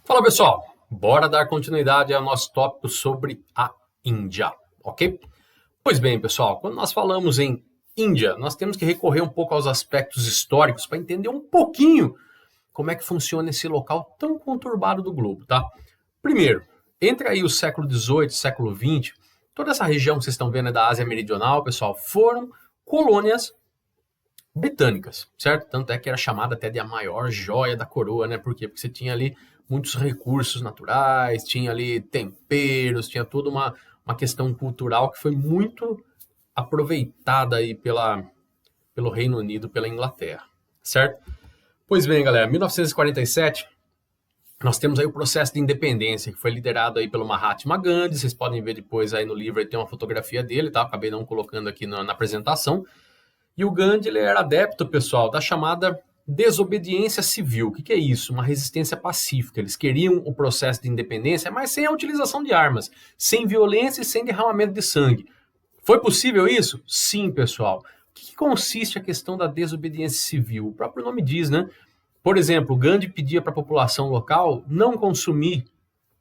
Fala pessoal, bora dar continuidade ao nosso tópico sobre a Índia, ok? Pois bem pessoal, quando nós falamos em Índia, nós temos que recorrer um pouco aos aspectos históricos para entender um pouquinho como é que funciona esse local tão conturbado do globo, tá? Primeiro, entre aí o século XVIII e século XX, toda essa região que vocês estão vendo da Ásia Meridional, pessoal, foram colônias britânicas, certo? Tanto é que era chamada até de a maior joia da coroa, né? Por quê? Porque você tinha ali muitos recursos naturais, tinha ali temperos, tinha toda uma questão cultural que foi muito aproveitada aí pelo Reino Unido, pela Inglaterra, certo? Pois bem, galera, 1947, nós temos aí o processo de independência, que foi liderado aí pelo Mahatma Gandhi, vocês podem ver depois aí no livro, aí tem uma fotografia dele, tá? Acabei não colocando aqui na apresentação. E o Gandhi ele era adepto, pessoal, da chamada desobediência civil. O que é isso? Uma resistência pacífica. Eles queriam o processo de independência, mas sem a utilização de armas, sem violência e sem derramamento de sangue. Foi possível isso? Sim, pessoal. O que consiste a questão da desobediência civil? O próprio nome diz, né? Por exemplo, Gandhi pedia para a população local não consumir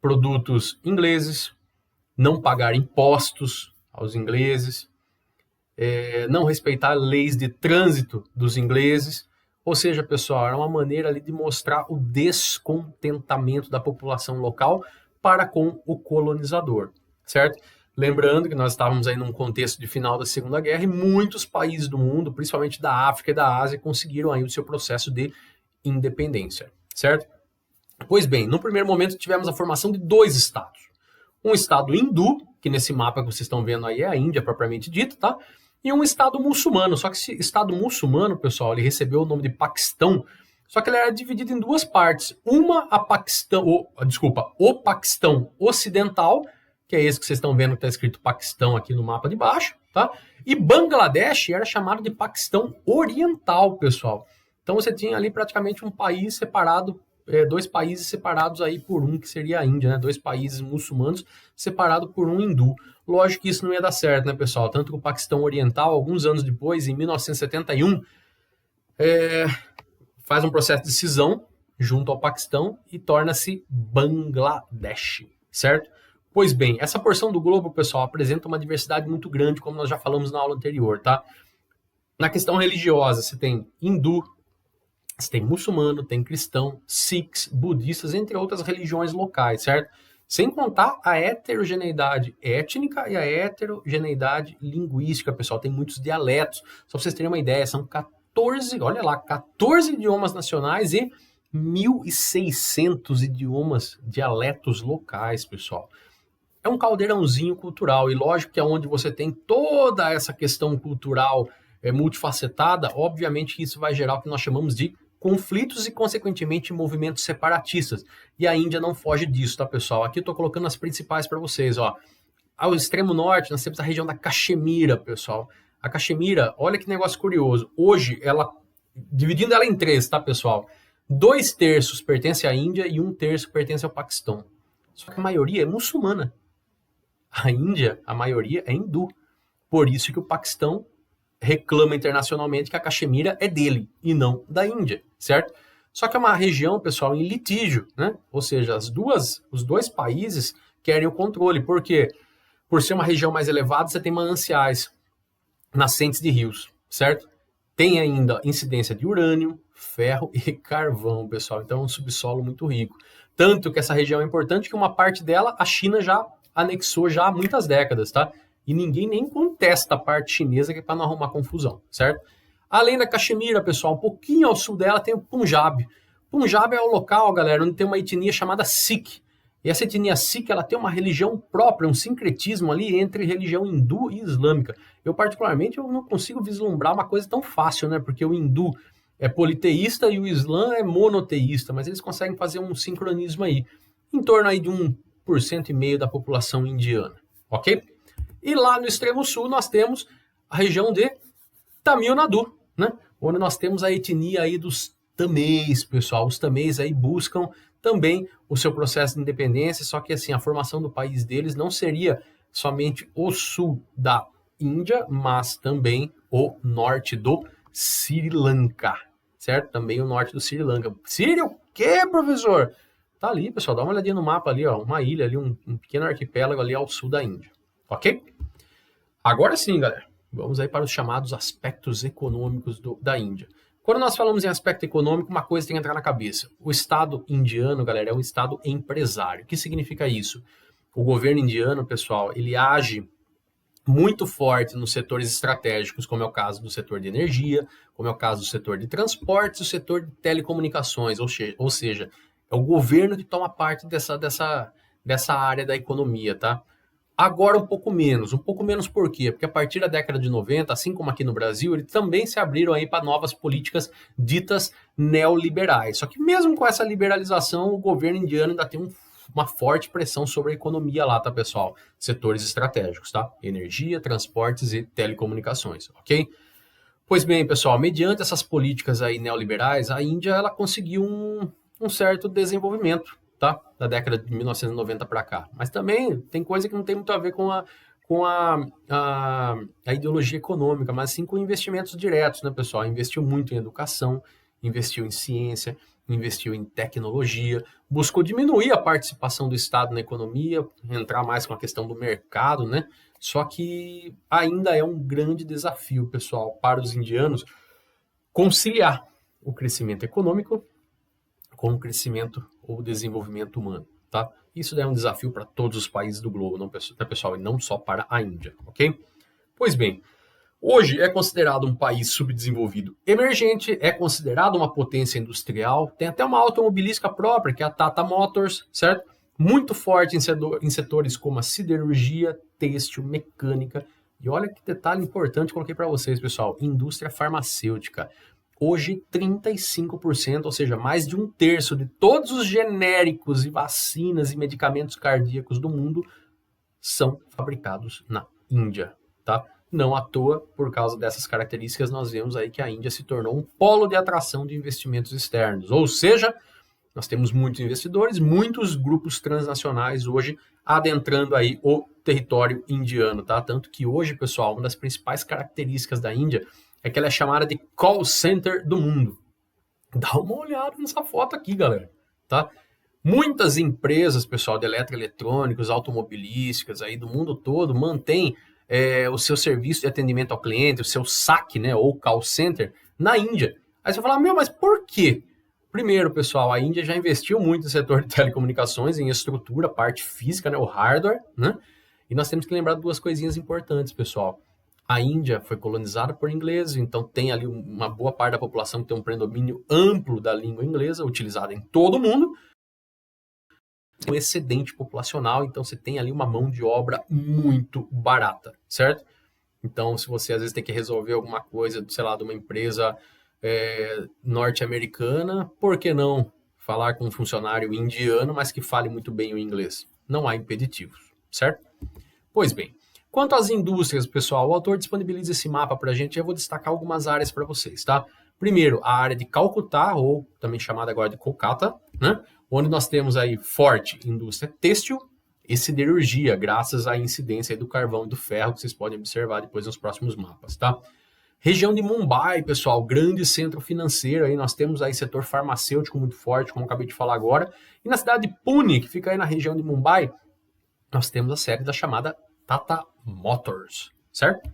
produtos ingleses, não pagar impostos aos ingleses, não respeitar leis de trânsito dos ingleses. Ou seja, pessoal, era uma maneira ali de mostrar o descontentamento da população local para com o colonizador, certo? Lembrando que nós estávamos aí num contexto de final da Segunda Guerra e muitos países do mundo, principalmente da África e da Ásia, conseguiram aí o seu processo de independência, certo? Pois bem, no primeiro momento tivemos a formação de dois estados. Um estado hindu, que nesse mapa que vocês estão vendo aí é a Índia propriamente dita, tá? E um estado muçulmano, só que esse estado muçulmano, pessoal, ele recebeu o nome de Paquistão, só que ele era dividido em duas partes. O Paquistão Ocidental, que é esse que vocês estão vendo que está escrito Paquistão aqui no mapa de baixo, tá? E Bangladesh era chamado de Paquistão Oriental, pessoal. Então você tinha ali praticamente um país separado, dois países separados aí por um, que seria a Índia, né? Dois países muçulmanos separados por um hindu. Lógico que isso não ia dar certo, né, pessoal? Tanto que o Paquistão Oriental, alguns anos depois, em 1971, faz um processo de cisão junto ao Paquistão e torna-se Bangladesh, certo? Pois bem, essa porção do globo, pessoal, apresenta uma diversidade muito grande, como nós já falamos na aula anterior, tá? Na questão religiosa, você tem hindu, você tem muçulmano, tem cristão, sikhs, budistas, entre outras religiões locais, certo? Sem contar a heterogeneidade étnica e a heterogeneidade linguística, pessoal. Tem muitos dialetos. Só para vocês terem uma ideia, são 14, olha lá, 14 idiomas nacionais e 1.600 idiomas, dialetos locais, pessoal. É um caldeirãozinho cultural. E lógico que é onde você tem toda essa questão cultural multifacetada, obviamente isso vai gerar o que nós chamamos de conflitos e, consequentemente, movimentos separatistas. E a Índia não foge disso, tá, pessoal? Aqui eu estou colocando as principais para vocês, ó. Ao extremo norte, nós temos a região da Caxemira, pessoal. A Caxemira, olha que negócio curioso. Hoje, dividindo ela em três, tá, pessoal? 2/3 pertence à Índia e 1/3 pertence ao Paquistão. Só que a maioria é muçulmana. A Índia, a maioria é hindu. Por isso que o Paquistão reclama internacionalmente que a Caxemira é dele e não da Índia, certo? Só que é uma região, pessoal, em litígio, né? Ou seja, os dois países querem o controle. Por quê? Por ser uma região mais elevada, você tem mananciais, nascentes de rios, certo? Tem ainda incidência de urânio, ferro e carvão, pessoal. Então é um subsolo muito rico. Tanto que essa região é importante que uma parte dela a China já anexou já há muitas décadas, tá? E ninguém nem contesta a parte chinesa, que é para não arrumar confusão, certo? Além da Caxemira, pessoal, um pouquinho ao sul dela tem o Punjab. Punjab é o local, galera, onde tem uma etnia chamada Sikh. E essa etnia Sikh, ela tem uma religião própria, um sincretismo ali entre religião hindu e islâmica. Eu, particularmente, eu não consigo vislumbrar uma coisa tão fácil, né? Porque o hindu é politeísta e o islã é monoteísta, mas eles conseguem fazer um sincronismo aí, em torno aí de 1,5% da população indiana, ok? E lá no extremo sul nós temos a região de Tamil Nadu, né? Onde nós temos a etnia aí dos tamês, pessoal. Os tamês aí buscam também o seu processo de independência, só que assim, a formação do país deles não seria somente o sul da Índia, mas também o norte do Sri Lanka, certo? Também o norte do Sri Lanka. Síria o quê, professor? Tá ali, pessoal, dá uma olhadinha no mapa ali, ó, uma ilha ali, um pequeno arquipélago ali ao sul da Índia, ok? Agora sim, galera, vamos aí para os chamados aspectos econômicos da Índia. Quando nós falamos em aspecto econômico, uma coisa tem que entrar na cabeça. O Estado indiano, galera, é um Estado empresário. O que significa isso? O governo indiano, pessoal, ele age muito forte nos setores estratégicos, como é o caso do setor de energia, como é o caso do setor de transportes, o setor de telecomunicações, ou seja, é o governo que toma parte dessa área da economia, tá? Agora um pouco menos por quê? Porque a partir da década de 90, assim como aqui no Brasil, eles também se abriram aí para novas políticas ditas neoliberais. Só que mesmo com essa liberalização, o governo indiano ainda tem uma forte pressão sobre a economia lá, tá, pessoal? Setores estratégicos, tá? Energia, transportes e telecomunicações, ok? Pois bem, pessoal, mediante essas políticas aí neoliberais, a Índia ela conseguiu um certo desenvolvimento, tá? Da década de 1990 para cá. Mas também tem coisa que não tem muito a ver com a ideologia econômica, mas sim com investimentos diretos, né, pessoal? Investiu muito em educação, investiu em ciência, investiu em tecnologia, buscou diminuir a participação do Estado na economia, entrar mais com a questão do mercado, né? Só que ainda é um grande desafio, pessoal, para os indianos conciliar o crescimento econômico com o crescimento ou desenvolvimento humano, tá? Isso é um desafio para todos os países do globo, não, tá, pessoal? E não só para a Índia, ok? Pois bem, hoje é considerado um país subdesenvolvido emergente, é considerado uma potência industrial, tem até uma automobilística própria, que é a Tata Motors, certo? Muito forte em setores como a siderurgia, têxtil, mecânica. E olha que detalhe importante que coloquei para vocês, pessoal, indústria farmacêutica. Hoje, 35%, ou seja, mais de um terço de todos os genéricos e vacinas e medicamentos cardíacos do mundo são fabricados na Índia, tá? Não à toa, por causa dessas características, nós vemos aí que a Índia se tornou um polo de atração de investimentos externos. Ou seja, nós temos muitos investidores, muitos grupos transnacionais hoje adentrando aí o território indiano, tá? Tanto que hoje, pessoal, uma das principais características da Índia é que ela é chamada de call center do mundo. Dá uma olhada nessa foto aqui, galera, tá? Muitas empresas, pessoal, de eletroeletrônicos, automobilísticas aí do mundo todo mantêm o seu serviço de atendimento ao cliente, o seu SAC, né, ou call center, na Índia. Aí você vai falar, mas por quê? Primeiro, pessoal, a Índia já investiu muito no setor de telecomunicações, em estrutura, parte física, né, o hardware, né? E nós temos que lembrar duas coisinhas importantes, pessoal. A Índia foi colonizada por ingleses, então tem ali uma boa parte da população que tem um predomínio amplo da língua inglesa, utilizada em todo o mundo, um excedente populacional, então você tem ali uma mão de obra muito barata, certo? Então, se você às vezes tem que resolver alguma coisa, sei lá, de uma empresa norte-americana, por que não falar com um funcionário indiano, mas que fale muito bem o inglês? Não há impeditivos, certo? Pois bem, quanto às indústrias, pessoal, o autor disponibiliza esse mapa para a gente e eu vou destacar algumas áreas para vocês, tá? Primeiro, a área de Calcutá, ou também chamada agora de Kolkata, né? Onde nós temos aí forte indústria têxtil e siderurgia, graças à incidência do carvão e do ferro, que vocês podem observar depois nos próximos mapas, tá? Região de Mumbai, pessoal, grande centro financeiro, aí nós temos aí setor farmacêutico muito forte, como eu acabei de falar agora. E na cidade de Pune, que fica aí na região de Mumbai, nós temos a sede da chamada Tata Motors, certo?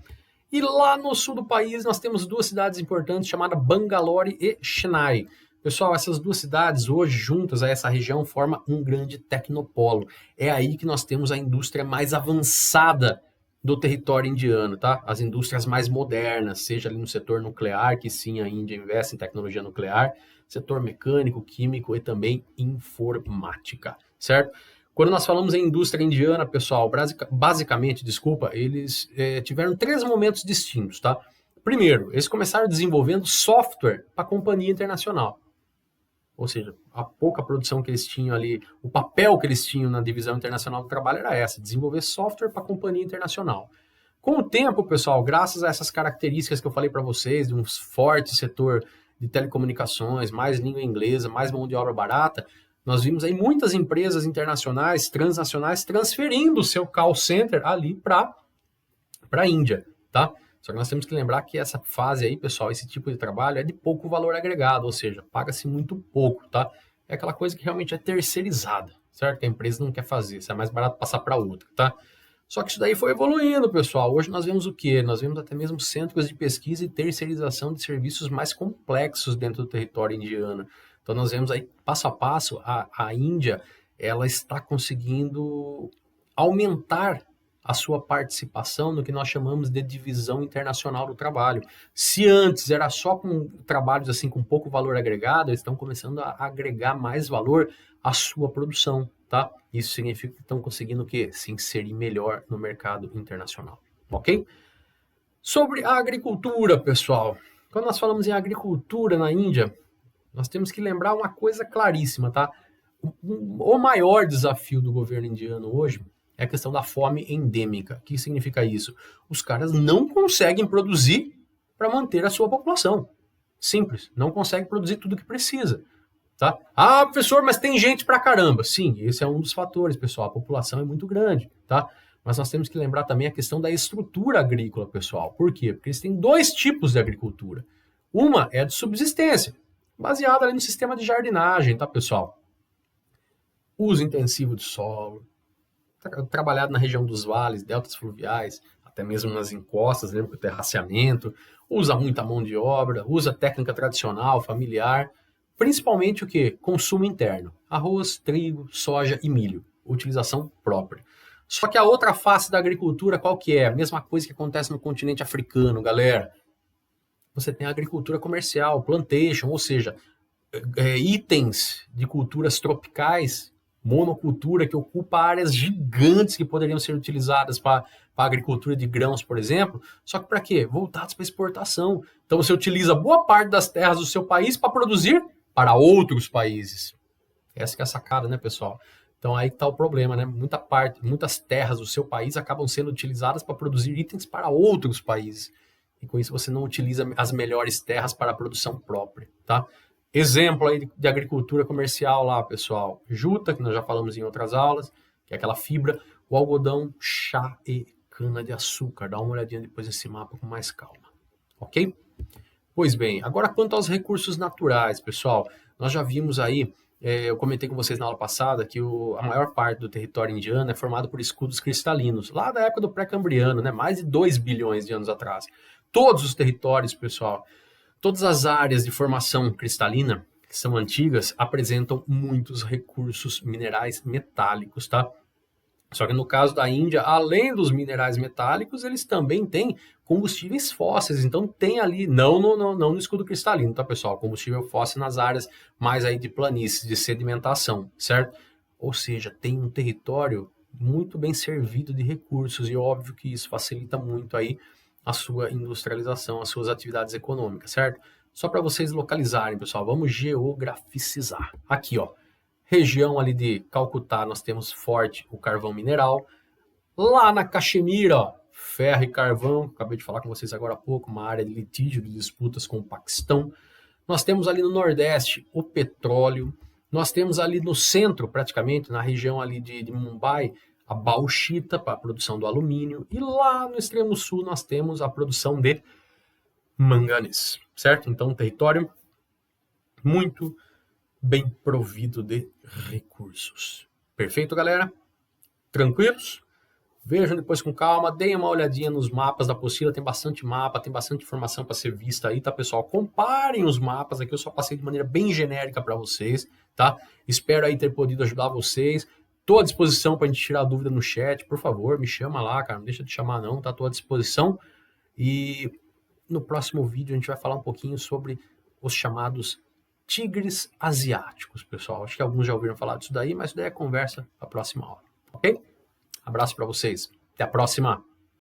E lá no sul do país nós temos duas cidades importantes chamadas Bangalore e Chennai. Pessoal, essas duas cidades hoje juntas a essa região formam um grande tecnopolo. É aí que nós temos a indústria mais avançada do território indiano, tá? As indústrias mais modernas, seja ali no setor nuclear, que sim, a Índia investe em tecnologia nuclear, setor mecânico, químico e também informática, certo? Quando nós falamos em indústria indiana, pessoal, basicamente, eles tiveram 3 momentos distintos, tá? Primeiro, eles começaram desenvolvendo software para a companhia internacional. Ou seja, a pouca produção que eles tinham ali, o papel que eles tinham na divisão internacional do trabalho era essa, desenvolver software para a companhia internacional. Com o tempo, pessoal, graças a essas características que eu falei para vocês, de um forte setor de telecomunicações, mais língua inglesa, mais mão de obra barata, nós vimos aí muitas empresas internacionais, transnacionais, transferindo o seu call center ali para a Índia, tá? Só que nós temos que lembrar que essa fase aí, pessoal, esse tipo de trabalho é de pouco valor agregado, ou seja, paga-se muito pouco, tá? é aquela coisa que realmente é terceirizada, certo? Que a empresa não quer fazer, isso é mais barato passar para outra, tá? Só que isso daí foi evoluindo, pessoal. Hoje nós vemos o quê? Nós vemos até mesmo centros de pesquisa e terceirização de serviços mais complexos dentro do território indiano. Então nós vemos aí, passo a passo, a Índia, ela está conseguindo aumentar a sua participação no que nós chamamos de divisão internacional do trabalho. Se antes era só com trabalhos assim com pouco valor agregado, eles estão começando a agregar mais valor à sua produção, tá? Isso significa que estão conseguindo o quê? Se inserir melhor no mercado internacional, ok? Sobre a agricultura, pessoal. Quando nós falamos em agricultura na Índia, nós temos que lembrar uma coisa claríssima, tá? O maior desafio do governo indiano hoje é a questão da fome endêmica. O que significa isso? Os caras não conseguem produzir para manter a sua população. Simples, não conseguem produzir tudo que precisa. Tá? Ah, professor, mas tem gente pra caramba. Sim, esse é um dos fatores, pessoal. A população é muito grande, tá? Mas nós temos que lembrar também a questão da estrutura agrícola, pessoal. Por quê? Porque eles têm dois tipos de agricultura. Uma é de subsistência, baseada ali no sistema de jardinagem, tá, pessoal? Uso intensivo de solo, trabalhado na região dos vales, deltas fluviais, até mesmo nas encostas, lembra que o terraceamento, usa muita mão de obra, usa técnica tradicional, familiar, principalmente o que? Consumo interno, arroz, trigo, soja e milho, utilização própria. Só que a outra face da agricultura, qual que é? A mesma coisa que acontece no continente africano, galera. Você tem a agricultura comercial, plantation, ou seja, itens de culturas tropicais, monocultura que ocupa áreas gigantes que poderiam ser utilizadas para a agricultura de grãos, por exemplo, só que para quê? Voltados para exportação. Então você utiliza boa parte das terras do seu país para produzir para outros países. Essa que é a sacada, né, pessoal? Então aí está o problema, né? Muitas terras do seu país acabam sendo utilizadas para produzir itens para outros países. E com isso você não utiliza as melhores terras para a produção própria, tá? Exemplo aí de agricultura comercial lá, pessoal. Juta, que nós já falamos em outras aulas, que é aquela fibra, o algodão, chá e cana-de-açúcar. Dá uma olhadinha depois nesse mapa com mais calma, ok? Pois bem, agora quanto aos recursos naturais, pessoal, nós já vimos aí, eu comentei com vocês na aula passada que a maior parte do território indiano é formado por escudos cristalinos, lá da época do pré-cambriano, né, mais de 2 bilhões de anos atrás. Todos os territórios, pessoal, todas as áreas de formação cristalina, que são antigas, apresentam muitos recursos minerais metálicos, tá? Só que no caso da Índia, além dos minerais metálicos, eles também têm combustíveis fósseis. Então tem ali, não no escudo cristalino, tá, pessoal? Combustível fóssil nas áreas mais aí de planícies, de sedimentação, certo? Ou seja, tem um território muito bem servido de recursos e óbvio que isso facilita muito aí a sua industrialização, as suas atividades econômicas, certo? Só para vocês localizarem, pessoal, vamos geograficizar. Aqui, ó. Região ali de Calcutá, nós temos forte o carvão mineral. Lá na Caxemira, ó, ferro e carvão. Acabei de falar com vocês agora há pouco, uma área de litígio, de disputas com o Paquistão. Nós temos ali no Nordeste o petróleo. Nós temos ali no centro, praticamente, na região ali de Mumbai, a bauxita para a produção do alumínio. E lá no extremo sul nós temos a produção de manganês, certo? Então, um território muito bem provido de recursos. Perfeito, galera? Tranquilos? Vejam depois com calma, deem uma olhadinha nos mapas da apostila, tem bastante mapa, tem bastante informação para ser vista aí, tá, pessoal? Comparem os mapas aqui, eu só passei de maneira bem genérica para vocês, tá? Espero aí ter podido ajudar vocês. Estou à disposição para a gente tirar dúvida no chat, por favor, me chama lá, cara, não deixa de chamar não, tá? Estou à disposição. E no próximo vídeo a gente vai falar um pouquinho sobre os chamados tigres asiáticos, pessoal. Acho que alguns já ouviram falar disso daí, mas isso daí é conversa para a próxima aula, ok? Abraço para vocês. Até a próxima.